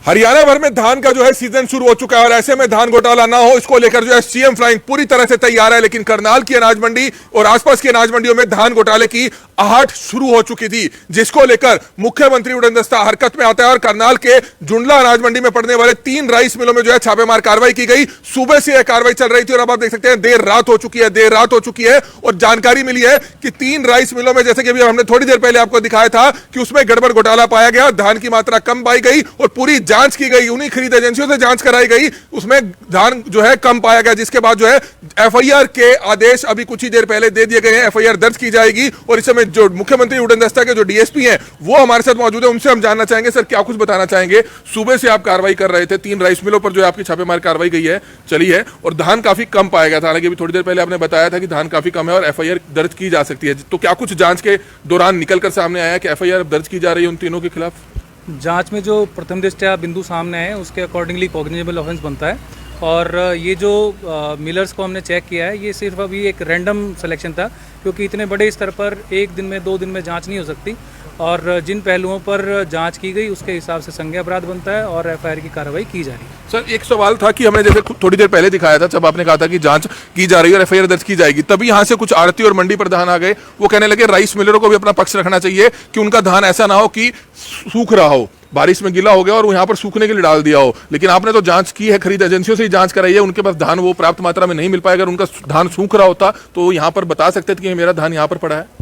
हरियाणा भर में धान का जो है सीजन शुरू हो चुका है और ऐसे में धान घोटाला ना हो इसको लेकर जो है सीएम फ्लाइंग पूरी तरह से तैयार है। लेकिन करनाल की अनाज मंडी और आसपास की अनाज मंडियों में धान घोटाले की आहट शुरू हो चुकी थी, जिसको लेकर मुख्यमंत्री उड़नदस्ता हरकत में आता है और करनाल के जुंडला अनाज मंडी में पड़ने वाले 3 राइस मिलों में जो है छापेमार कार्रवाई की गई। सुबह से यह कार्रवाई चल रही थी और अब आप देख सकते हैं देर रात हो चुकी है और जानकारी मिली है कि 3 राइस मिलों में, जैसे कि अभी हमने थोड़ी देर पहले आपको दिखाया था कि उसमें गड़बड़ घोटाला पाया गया, धान की मात्रा कम पाई गई और पूरी जांच की गई, उन्हीं खरीद एजेंसियों से जांच कराई गई, उसमें धान जो है कम पाया गया, जिसके बाद जो है एफआईआर के आदेश अभी कुछ ही देर पहले दे दिए गए हैं। एफआईआर दर्ज की जाएगी और इस समय जो मुख्यमंत्री उड़नदस्ता के जो डीएसपी हैं वो हमारे साथ मौजूद है, उनसे हम जानना चाहेंगे सर क्या कुछ बताना चाहेंगे। सुबह से आप कार्रवाई कर रहे थे, 3 राइस मिलों पर जो आपकी छापेमार कार्रवाई गई है चली है और धान काफी कम पाया गया था, हालांकि अभी थोड़ी देर पहले आपने बताया था कि धान काफी कम है और एफआईआर दर्ज की जा सकती है, तो क्या कुछ जांच के दौरान निकलकर सामने आया कि एफआईआर दर्ज की जा रही है उन तीनों के खिलाफ? जांच में जो प्रथम दृष्टया बिंदु सामने आए उसके अकॉर्डिंगली कॉग्निजेबल ऑफेंस बनता है और ये जो मिलर्स को हमने चेक किया है ये सिर्फ अभी एक रैंडम सिलेक्शन था, क्योंकि इतने बड़े स्तर पर 1 दिन में 2 दिन में जांच नहीं हो सकती और जिन पहलुओं पर जांच की गई उसके हिसाब से संज्ञेय अपराध बनता है और एफआईआर की कार्रवाई की जा रही है। सर एक सवाल था कि हमने जैसे थोड़ी देर पहले दिखाया था, जब आपने कहा था कि जांच की जा रही है और एफआईआर दर्ज की जाएगी, तभी यहां से कुछ आड़ती और मंडी प्रधान आ गए, वो कहने लगे राइस मिलरों को भी अपना पक्ष रखना चाहिए कि उनका धान ऐसा ना हो कि सूख रहा हो, बारिश में गीला हो गया और यहाँ पर सूखने के लिए डाल दिया हो। लेकिन आपने तो जांच की है, खरीद एजेंसियों से ही जांच कराई है, उनके पास धान वो पर्याप्त मात्रा में नहीं मिल पाएगा। अगर उनका धान सूख रहा होता तो यहाँ पर बता सकते थे कि मेरा धान यहाँ पर पड़ा है।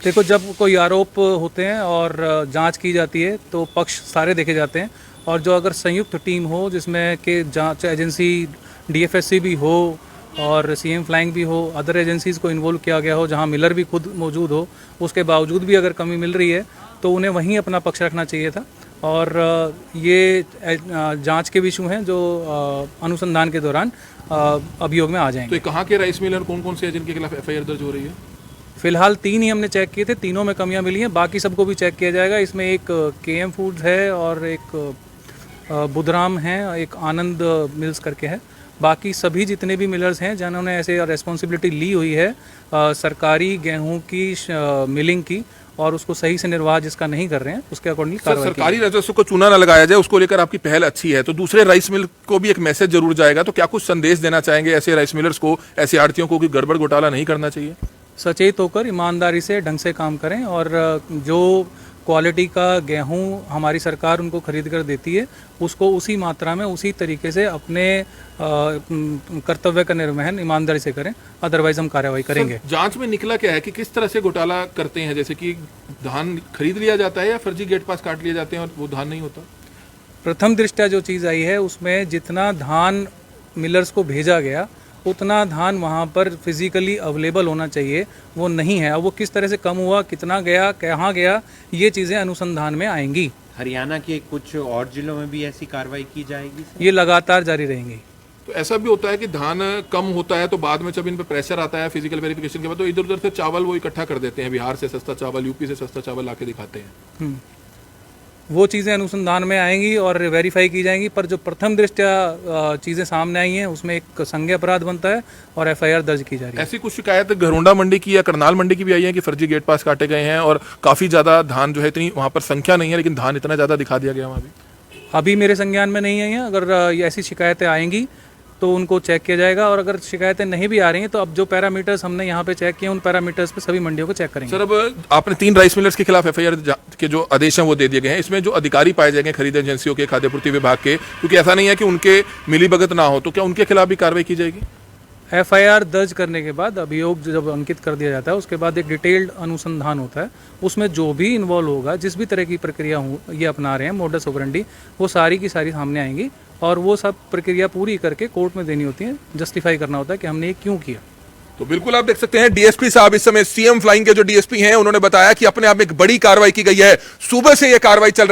देखो, जब कोई आरोप होते हैं और जांच की जाती है तो पक्ष सारे देखे जाते हैं और जो अगर संयुक्त टीम हो जिसमें कि जांच एजेंसी डीएफएससी भी हो और सीएम फ्लाइंग भी हो, अदर एजेंसीज को इन्वॉल्व किया गया हो, जहां मिलर भी खुद मौजूद हो, उसके बावजूद भी अगर कमी मिल रही है तो उन्हें वहीं अपना पक्ष रखना चाहिए था। और ये जांच के विषय हैं जो अनुसंधान के दौरान अभियोग में आ जाएंगे। तो कहाँ के राइस मिलर कौन कौन से हैं जिनके खिलाफ एफआईआर दर्ज हो रही है? फिलहाल 3 ही हमने चेक किए थे, तीनों में कमियां मिली हैं, बाकी सबको भी चेक किया जाएगा। इसमें एक केएम फूड्स है और एक बुधराम है, एक आनंद मिल्स करके है। बाकी सभी जितने भी मिलर्स हैं जिन्होंने ऐसे रिस्पॉन्सिबिलिटी ली हुई है सरकारी गेहूं की मिलिंग की और उसको सही से निर्वाह जिसका नहीं कर रहे हैं उसके अकॉर्डिंग कार्रवाई। सरकारी राजस्व को चूना न लगाया जाए, उसको लेकर आपकी पहल अच्छी है, तो दूसरे राइस मिल को भी एक मैसेज जरूर जाएगा, तो क्या कुछ संदेश देना चाहेंगे ऐसे राइस मिलर्स को, ऐसे आड़तियों को कि गड़बड़ घोटाला नहीं करना चाहिए? सचेत होकर ईमानदारी से ढंग से काम करें और जो क्वालिटी का गेहूं हमारी सरकार उनको खरीद कर देती है उसको उसी मात्रा में उसी तरीके से अपने कर्तव्य का निर्वहन ईमानदारी से करें, अदरवाइज हम कार्रवाई करेंगे। जांच में निकला क्या है कि किस तरह से घोटाला करते हैं, जैसे कि धान खरीद लिया जाता है या फर्जी गेट पास काट लिए जाते हैं और वो धान नहीं होता? प्रथम दृष्टया जो चीज़ आई है उसमें जितना धान मिलर्स को भेजा गया उतना धान वहाँ पर फिजिकली अवेलेबल होना चाहिए, वो नहीं है। अब वो किस तरह से कम हुआ, कितना गया, कहाँ गया, ये चीज़ें अनुसंधान में आएंगी। हरियाणा के कुछ और जिलों में भी ऐसी कार्रवाई की जाएगी? ये लगातार जारी रहेंगी। तो ऐसा भी होता है कि धान कम होता है तो बाद में जब इन पर प्रेशर आता है फिजिकल वेरिफिकेशन के बाद तो इधर उधर से चावल वो इकट्ठा कर देते हैं, बिहार से सस्ता चावल, यूपी से सस्ता चावल लाके दिखाते हैं। वो चीज़ें अनुसंधान में आएंगी और वेरीफाई की जाएंगी, पर जो प्रथम दृष्टया चीज़ें सामने आई हैं उसमें एक संज्ञेय अपराध बनता है और एफआईआर दर्ज की जा रही है। ऐसी कुछ शिकायत घरोंडा मंडी की या करनाल मंडी की भी आई है कि फर्जी गेट पास काटे गए हैं और काफ़ी ज़्यादा धान जो है, इतनी वहाँ पर संख्या नहीं है लेकिन धान इतना ज़्यादा दिखा दिया गया वहाँ भी? अभी मेरे संज्ञान में नहीं आई हैं, अगर ऐसी शिकायतें आएंगी तो उनको चेक किया जाएगा और अगर शिकायतें नहीं भी आ रही हैं तो अब जो पैरामीटर्स हमने यहाँ पे चेक किए उन पैरामीटर्स पे सभी मंडियों को चेक करेंगे। सर अब आपने 3 राइस मिलर्स के खिलाफ एफआईआर के जो आदेश हैं वो दे दिए गए हैं, इसमें जो अधिकारी पाए जाएंगे खरीद एजेंसियों के, खाद्य पूर्ति विभाग के, क्योंकि ऐसा नहीं है कि उनके मिलीभगत ना हो, तो क्या उनके खिलाफ भी कार्रवाई की जाएगी? एफआईआर दर्ज करने के बाद अभियोग जब अंकित कर दिया जाता है उसके बाद एक डिटेल्ड अनुसंधान होता है, उसमें जो भी इन्वॉल्व होगा, जिस भी तरह की प्रक्रिया ये अपना रहे हैं मोडस ऑपरेंडी, वो सारी की सारी सामने आएंगी और वो सब प्रक्रिया पूरी करके कोर्ट में देनी होती है, जस्टिफाई करना होता है कि हमने ये क्यों किया। तो बिल्कुल आप देख सकते हैं डीएसपी साहब इस समय सीएम फ्लाइंग के जो डीएसपी हैं उन्होंने बताया कि अपने आप में एक बड़ी कार्रवाई की गई है। सुबह से यह कार्रवाई चल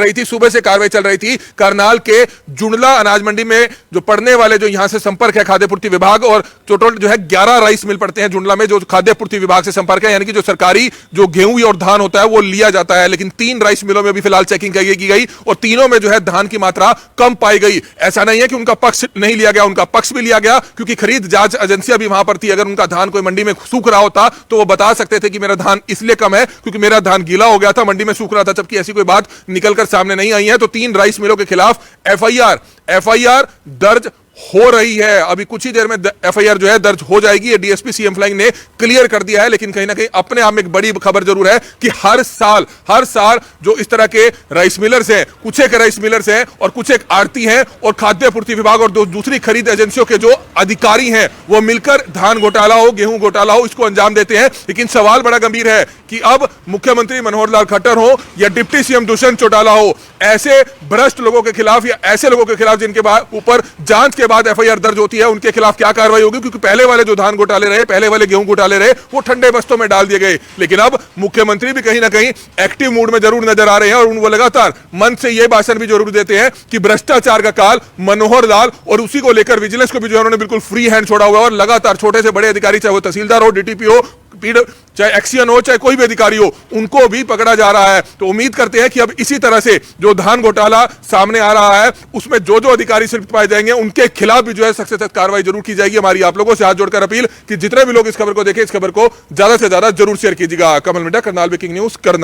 रही थी करनाल के जुंडला अनाज मंडी में जो पड़ने वाले जो यहां से संपर्क है खाद्य पूर्ति विभाग और टोटल जो है 11 राइस मिल पड़ते हैं जुंडला में जो खाद्य पूर्ति विभाग से संपर्क है, यानी कि जो सरकारी जो गेहूं और धान होता है वो लिया जाता है। लेकिन 3 राइस मिलों में भी फिलहाल चेकिंग की गई और तीनों में जो है धान की मात्रा कम पाई गई। ऐसा नहीं है कि उनका पक्ष नहीं लिया गया, उनका पक्ष भी लिया गया क्योंकि खरीद जांच एजेंसियां भी वहां पर थी। अगर उनका धान कोई कोई मंडी में सूख रहा होता तो वो बता सकते थे कि मेरा धान इसलिए कम है क्योंकि मेरा धान गीला हो गया था, मंडी में सूख रहा था, जबकि ऐसी कोई बात निकलकर सामने नहीं आई है। तो 3 राइस मिलों के खिलाफ एफआईआर दर्ज हो रही है। अभी कुछ ही देर में एफआईआर जो है दर्ज हो जाएगी, ये डीएसपी सीएम फ्लाइंग ने क्लियर कर दिया है। लेकिन कहीं ना कहीं अपने आप में एक बड़ी खबर जरूर है कि हर साल जो इस तरह के राइस मिलर्स हैं, कुछ एक राइस मिलर्स हैं और कुछ एक आड़ती हैं और खाद्य आपूर्ति विभाग और दूसरी खरीद एजेंसियों के जो अधिकारी हैं वो मिलकर धान घोटाला हो, गेहूं घोटाला हो, इसको अंजाम देते हैं। लेकिन सवाल बड़ा गंभीर है कि अब मुख्यमंत्री मनोहर लाल खट्टर हो या डिप्टी सीएम दुष्यंत चौटाला हो, ऐसे भ्रष्ट लोगों के खिलाफ या ऐसे लोगों के खिलाफ जिनके ऊपर जांच के बाद एफआईआर दर्ज होती है, उनके खिलाफ क्या कार्रवाई होगी? क्योंकि पहले वाले जो धान घोटाले रहे, पहले वाले गेहूं घोटाले रहे, वो ठंडे बस्तों में डाल दिए गए। लेकिन अब मुख्यमंत्री भी कहीं ना कहीं एक्टिव मूड में जरूर नजर आ रहे हैं और वो लगातार मन से यह भाषण भी जरूर देते हैं कि भ्रष्टाचार का काल मनोहर लाल, और उसी को लेकर विजिलेंस को भी जो है उन्होंने बिल्कुल फ्री हैंड छोड़ा हुआ है और लगातार छोटे से बड़े अधिकारी, चाहे वो तहसीलदार हो, डीटीपी हो, चाहे एक्सीएन हो, चाहे कोई भी अधिकारी हो, उनको भी पकड़ा जा रहा है। तो उम्मीद करते हैं कि अब इसी तरह से जो धान घोटाला सामने आ रहा है उसमें जो अधिकारी संलिप्त पाए जाएंगे उनके खिलाफ भी जो है सख्त से सख्त कार्रवाई जरूर की जाएगी। हमारी आप लोगों से हाथ जोड़कर अपील कि जितने भी लोग इस खबर को देखें, इस खबर को ज्यादा से ज्यादा जरूर शेयर कीजिएगा। कमल मिड्डा, करनाल ब्रेकिंग न्यूज, करनाल।